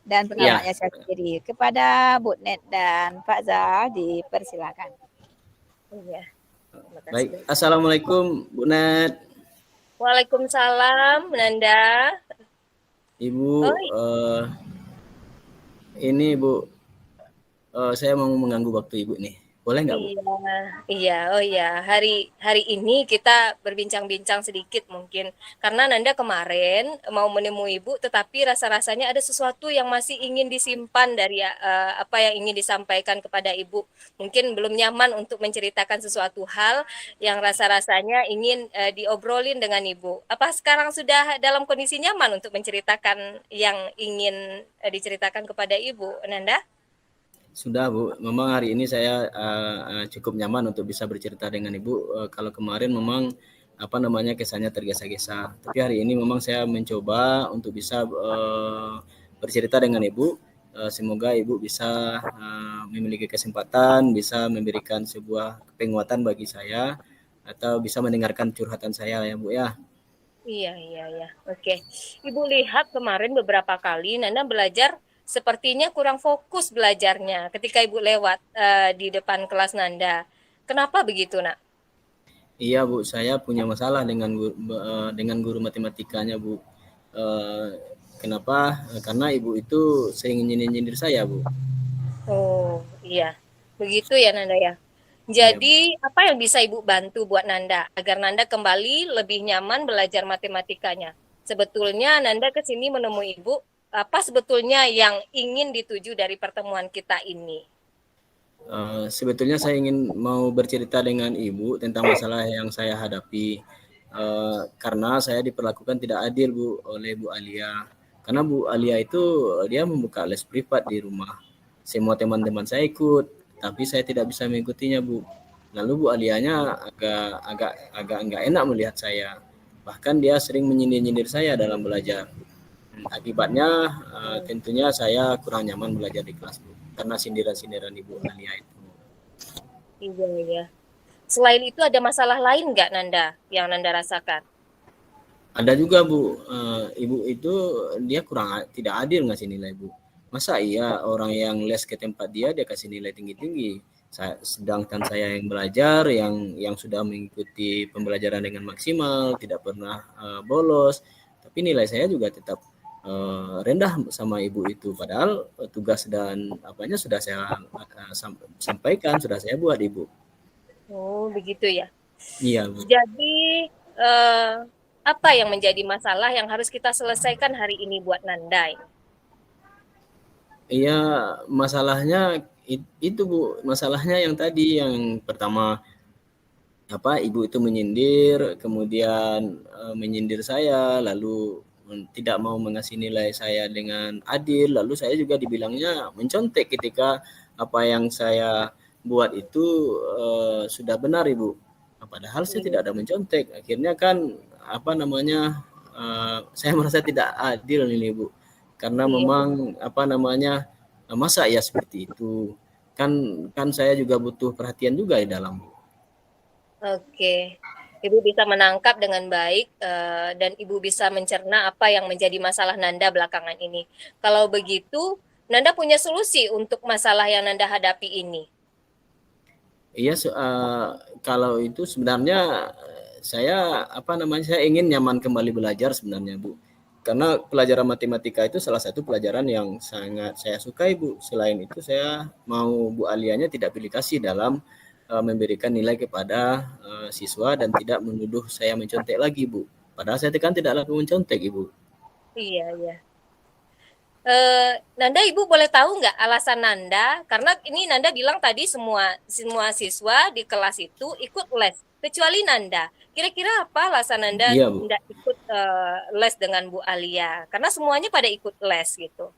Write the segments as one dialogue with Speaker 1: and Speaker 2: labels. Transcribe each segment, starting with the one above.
Speaker 1: dan
Speaker 2: Ya,
Speaker 1: pengamatnya saya sendiri. Kepada Bu Net dan Pak Zal dipersilakan.
Speaker 3: Iya. Terima kasih.
Speaker 2: baik. Assalamualaikum Bu Nat.
Speaker 3: Waalaikumsalam, Nanda.
Speaker 2: Ibu,
Speaker 3: Oh,
Speaker 2: ini Bu, saya mau mengganggu waktu Ibu nih. Boleh nggak Bu?
Speaker 3: iya, oh iya. Hari ini kita berbincang-bincang sedikit mungkin karena Nanda kemarin mau menemui Ibu, tetapi rasa-rasanya ada sesuatu yang masih ingin disimpan dari apa yang ingin disampaikan kepada Ibu. Mungkin belum nyaman untuk menceritakan sesuatu hal yang rasa-rasanya ingin diobrolin dengan Ibu. Apa sekarang sudah dalam kondisi nyaman untuk menceritakan yang ingin diceritakan kepada Ibu, Nanda?
Speaker 2: Sudah Bu, memang hari ini saya cukup nyaman untuk bisa bercerita dengan Ibu. Kalau kemarin memang kesannya tergesa-gesa. Tapi hari ini memang saya mencoba untuk bisa bercerita dengan Ibu. Semoga Ibu bisa memiliki kesempatan, bisa memberikan sebuah penguatan bagi saya atau bisa mendengarkan curhatan saya ya Bu ya.
Speaker 3: Iya. Oke. Ibu lihat kemarin beberapa kali Nanda belajar sepertinya kurang fokus belajarnya ketika Ibu lewat di depan kelas Nanda. Kenapa begitu, Nak?
Speaker 2: Iya Bu, saya punya masalah dengan guru matematikanya Bu. Kenapa? Karena Ibu itu sering nyindir saya Bu.
Speaker 3: Oh, iya. Begitu ya, Nanda ya.
Speaker 2: Iya Bu.
Speaker 3: Jadi, apa yang bisa Ibu bantu buat Nanda agar Nanda kembali lebih nyaman belajar matematikanya? Sebetulnya Nanda ke sini menemui Ibu, apa sebetulnya yang ingin dituju dari pertemuan kita ini?
Speaker 2: Sebetulnya saya ingin mau bercerita dengan Ibu tentang masalah yang saya hadapi. Karena saya diperlakukan tidak adil Bu oleh Bu Alia. Karena Bu Alia itu dia membuka les privat di rumah. Semua teman-teman saya ikut, tapi saya tidak bisa mengikutinya Bu. Lalu Bu Alianya agak nggak enak melihat saya. Bahkan dia sering menyindir-nyindir saya dalam belajar. Akibatnya tentunya saya kurang nyaman belajar di kelas Bu, karena sindiran-sindiran Ibu Alia itu.
Speaker 3: Iya. Selain itu ada masalah lain nggak Nanda yang Nanda rasakan?
Speaker 2: Ada juga Bu, Ibu itu dia tidak adil ngasih nilai Bu. Masa iya orang yang les ke tempat dia kasih nilai tinggi-tinggi. Sedangkan saya yang belajar, yang sudah mengikuti pembelajaran dengan maksimal, tidak pernah bolos, tapi nilai saya juga tetap rendah sama Ibu itu. Padahal tugas dan apanya sudah saya sampaikan, sudah saya buat Ibu.
Speaker 3: Oh, begitu ya.
Speaker 2: Iya Bu.
Speaker 3: Jadi apa yang menjadi masalah yang harus kita selesaikan hari ini buat Nanda?
Speaker 2: Iya, masalahnya itu Bu, masalahnya yang tadi yang pertama Ibu itu menyindir, kemudian menyindir saya, lalu tidak mau mengasih nilai saya dengan adil, lalu saya juga dibilangnya mencontek ketika apa yang saya buat itu sudah benar Ibu. Padahal saya tidak ada mencontek. Akhirnya kan saya merasa tidak adil ini Bu. Karena memang masa ya seperti itu. Kan saya juga butuh perhatian juga di dalam Bu.
Speaker 3: Oke. Ibu bisa menangkap dengan baik dan Ibu bisa mencerna apa yang menjadi masalah Nanda belakangan ini. Kalau begitu, Nanda punya solusi untuk masalah yang Nanda hadapi ini.
Speaker 2: Iya, kalau itu sebenarnya saya saya ingin nyaman kembali belajar sebenarnya Bu. Karena pelajaran matematika itu salah satu pelajaran yang sangat saya sukai Bu. Selain itu saya mau Bu Alianya tidak pilih kasih dalam memberikan nilai kepada siswa dan tidak menuduh saya mencontek lagi Bu. Padahal saya kan tidak laku mencontek Ibu.
Speaker 3: Iya. Nanda, Ibu boleh tahu nggak alasan Nanda? Karena ini Nanda bilang tadi semua siswa di kelas itu ikut les, kecuali Nanda. Kira-kira apa alasan Nanda
Speaker 2: Iya Bu.
Speaker 3: tidak ikut les dengan Bu Alia? Karena semuanya pada ikut les gitu.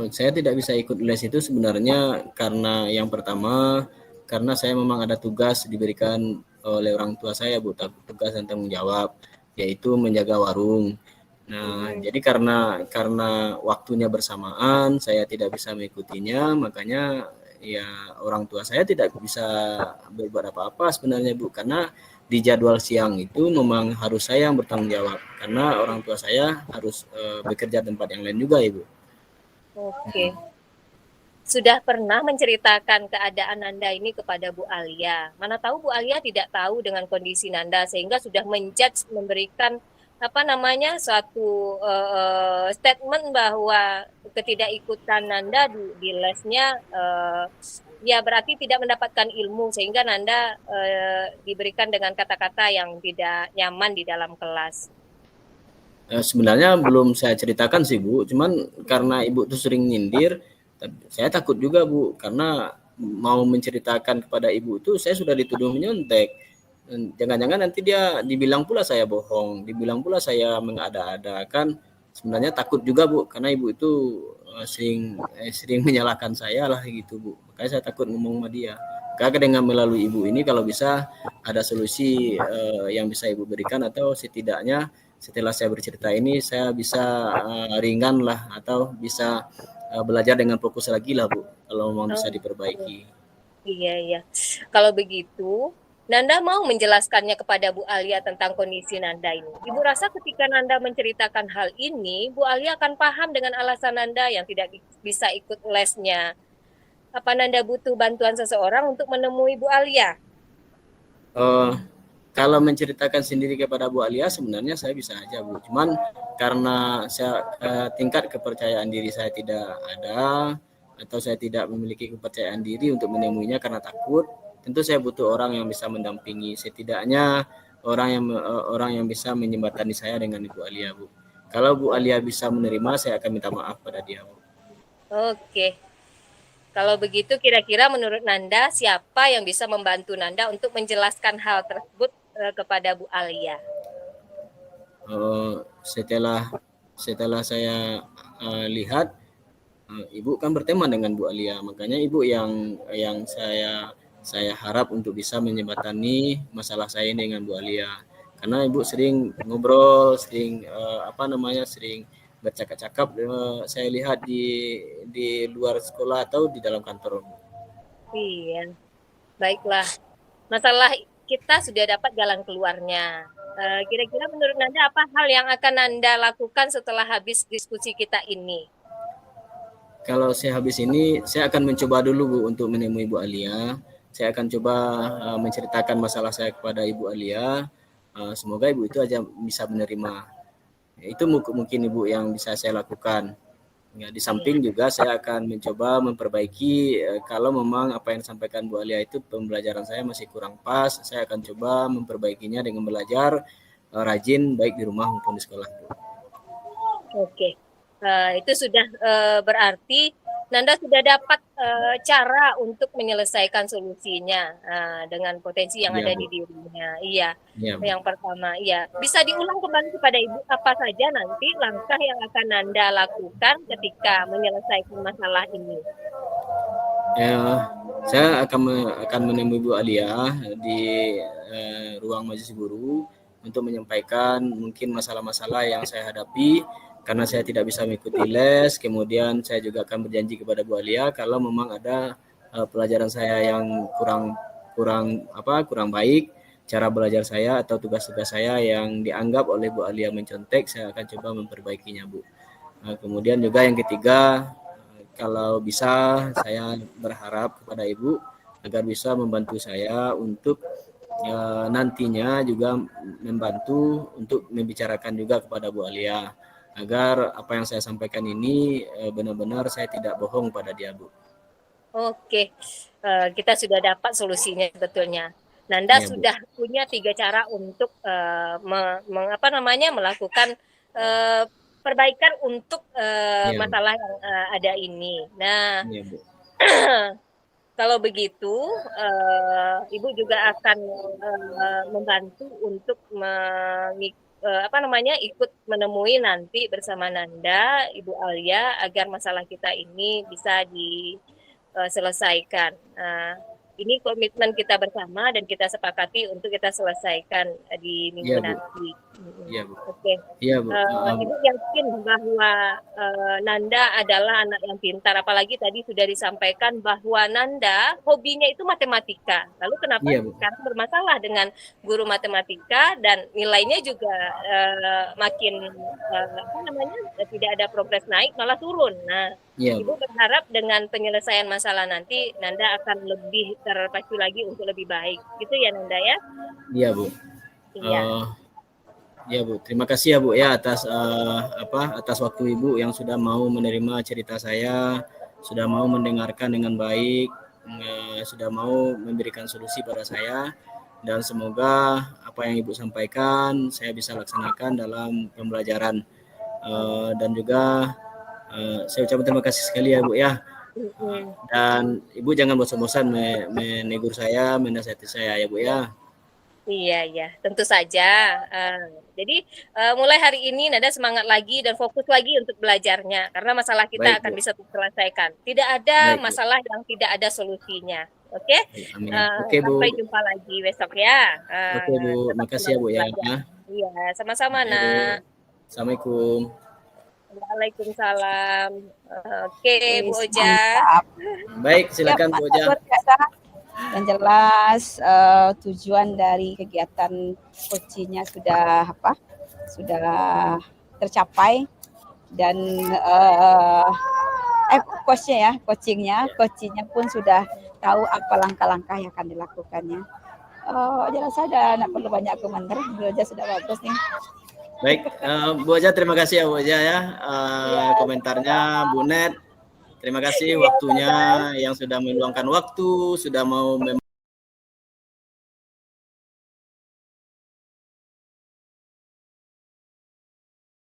Speaker 2: Saya tidak bisa ikut les itu sebenarnya karena yang pertama karena saya memang ada tugas diberikan oleh orang tua saya Bu, tugas dan tanggung jawab yaitu menjaga warung. Nah, jadi karena waktunya bersamaan saya tidak bisa mengikutinya, makanya ya orang tua saya tidak bisa berbuat apa-apa sebenarnya Bu, karena di jadwal siang itu memang harus saya yang bertanggung jawab karena orang tua saya harus bekerja tempat yang lain juga, Ibu.
Speaker 3: Oke. Sudah pernah menceritakan keadaan Nanda ini kepada Bu Alia. Mana tahu Bu Alia tidak tahu dengan kondisi Nanda sehingga sudah menjudge, memberikan suatu statement bahwa ketidakikutan Nanda di lesnya ya berarti tidak mendapatkan ilmu sehingga Nanda diberikan dengan kata-kata yang tidak nyaman di dalam kelas.
Speaker 2: Sebenarnya belum saya ceritakan sih, Bu, cuman karena Ibu tuh sering nyindir, saya takut juga, Bu, karena mau menceritakan kepada Ibu itu saya sudah dituduh menyontek. Jangan-jangan nanti dia dibilang pula saya bohong, dibilang pula saya mengada-adakan. Sebenarnya takut juga, Bu, karena Ibu itu sering menyalahkan saya lah gitu, Bu. Makanya saya takut ngomong sama dia. Karena dengan melalui Ibu ini kalau bisa ada solusi yang bisa Ibu berikan atau setidaknya setelah saya bercerita ini saya bisa ringan lah atau bisa belajar dengan fokus lagi lah, Bu, kalau memang bisa diperbaiki.
Speaker 3: Iya. Kalau begitu, Nanda mau menjelaskannya kepada Bu Alia tentang kondisi Nanda ini. Ibu rasa ketika Nanda menceritakan hal ini, Bu Alia akan paham dengan alasan Nanda yang tidak bisa ikut lesnya. Apa Nanda butuh bantuan seseorang untuk menemui Bu Alia?
Speaker 2: Kalau menceritakan sendiri kepada Bu Alia sebenarnya saya bisa aja, Bu. Cuman karena saya tingkat kepercayaan diri saya tidak ada atau saya tidak memiliki kepercayaan diri untuk menemuinya karena takut, tentu saya butuh orang yang bisa mendampingi, setidaknya orang yang bisa menjembatani saya dengan Ibu Alia, Bu. Kalau Bu Alia bisa menerima, saya akan minta maaf pada dia, Bu.
Speaker 3: Oke. Kalau begitu kira-kira menurut Nanda siapa yang bisa membantu Nanda untuk menjelaskan hal tersebut kepada Bu Alia?
Speaker 2: Setelah saya lihat Ibu kan berteman dengan Bu Alia, makanya Ibu yang saya harap untuk bisa menjembatani masalah saya dengan Bu Alia. Karena Ibu sering ngobrol, sering sering bercakap-cakap saya lihat di luar sekolah atau di dalam kantor.
Speaker 3: Iya. Baiklah. Masalah kita sudah dapat jalan keluarnya. Kira-kira menurut Nanda apa hal yang akan Nanda lakukan setelah habis diskusi kita ini?
Speaker 2: Kalau saya habis ini, saya akan mencoba dulu, Bu, untuk menemui Bu Alia. Saya akan coba menceritakan masalah saya kepada Ibu Alia. Semoga Ibu itu aja bisa menerima. Itu mungkin Ibu yang bisa saya lakukan. Ya, di samping juga saya akan mencoba memperbaiki kalau memang apa yang disampaikan Bu Alia itu pembelajaran saya masih kurang pas, saya akan coba memperbaikinya dengan belajar rajin baik di rumah maupun di sekolah.
Speaker 3: Oke. Itu sudah berarti Nanda sudah dapat cara untuk menyelesaikan solusinya dengan potensi yang ada di dirinya. Iya. Yang pertama, iya. Bisa diulang kembali kepada Ibu apa saja nanti langkah yang akan Nanda lakukan ketika menyelesaikan masalah ini?
Speaker 2: Saya akan menemui Bu Alia di ruang majelis guru untuk menyampaikan mungkin masalah-masalah yang saya hadapi karena saya tidak bisa mengikuti les. Kemudian saya juga akan berjanji kepada Bu Alia kalau memang ada pelajaran saya yang kurang baik, cara belajar saya atau tugas-tugas saya yang dianggap oleh Bu Alia mencontek, saya akan coba memperbaikinya, Bu. Kemudian juga yang ketiga, kalau bisa saya berharap kepada Ibu agar bisa membantu saya untuk nantinya juga membantu untuk membicarakan juga kepada Bu Alia agar apa yang saya sampaikan ini benar-benar saya tidak bohong pada dia, Bu.
Speaker 3: Oke, kita sudah dapat solusinya sebetulnya. Nanda ya, sudah punya 3 cara untuk melakukan perbaikan untuk masalah yang ada ini. Nah, ya, Bu. Kalau begitu, Ibu juga akan membantu untuk ikut menemui nanti bersama Nanda, Ibu Alia agar masalah kita ini bisa diselesaikan. ini komitmen kita bersama dan kita sepakati untuk kita selesaikan di minggu
Speaker 2: Iya, Bu.
Speaker 3: nanti.
Speaker 2: Iya, Bu.
Speaker 3: Oke.
Speaker 2: Iya, Bu.
Speaker 3: Ibu yakin bahwa Nanda adalah anak yang pintar, apalagi tadi sudah disampaikan bahwa Nanda hobinya itu matematika. Lalu kenapa
Speaker 2: Iya, Bu.
Speaker 3: sekarang bermasalah dengan guru matematika dan nilainya juga makin tidak ada progres naik, malah turun. Nah,
Speaker 2: Iya,
Speaker 3: Ibu
Speaker 2: Bu.
Speaker 3: berharap dengan penyelesaian masalah nanti Nanda akan lebih terpacu lagi untuk lebih baik. Gitu ya Nanda ya?
Speaker 2: Iya, Bu.
Speaker 3: Iya.
Speaker 2: Ya, Bu. Terima kasih ya, Bu, ya atas atas waktu Ibu yang sudah mau menerima cerita saya, sudah mau mendengarkan dengan baik, sudah mau memberikan solusi pada saya, dan semoga apa yang Ibu sampaikan saya bisa laksanakan dalam pembelajaran. Dan juga saya ucapkan terima kasih sekali ya, Bu, ya. Dan Ibu jangan bosan-bosan menegur saya, menasihati saya ya, Bu, ya.
Speaker 3: Iya, tentu saja. Jadi mulai hari ini Nanda semangat lagi dan fokus lagi untuk belajarnya, karena masalah kita
Speaker 2: Baik,
Speaker 3: akan
Speaker 2: Bu.
Speaker 3: bisa terselesaikan. Tidak ada
Speaker 2: Baik, Bu.
Speaker 3: masalah yang tidak ada solusinya. Oke?
Speaker 2: Amin. Oke, Bu.
Speaker 3: Sampai jumpa lagi besok ya.
Speaker 2: Oke, Bu.
Speaker 3: Tetap
Speaker 2: Makasih ya, Bu, ya.
Speaker 3: belajar. Iya, sama-sama
Speaker 2: Oke, Bu.
Speaker 3: Nak.
Speaker 2: Assalamualaikum.
Speaker 3: Waalaikumsalam. Oke, Bu
Speaker 1: Wis,
Speaker 3: Oja.
Speaker 1: mantap.
Speaker 2: Baik, silakan Bu
Speaker 1: Mantap
Speaker 2: Oja.
Speaker 1: luar biasa. Yang jelas tujuan dari kegiatan coachingnya sudah tercapai, dan coachingnya pun sudah tahu apa langkah-langkah yang akan dilakukannya. Jelas ada, nggak perlu banyak komentar, Bu Oja sudah bagus nih.
Speaker 2: Baik, Bu Oja, terima kasih ya Bu Oja ya, komentarnya. Bu Net, terima kasih waktunya yang sudah meluangkan waktu, sudah mau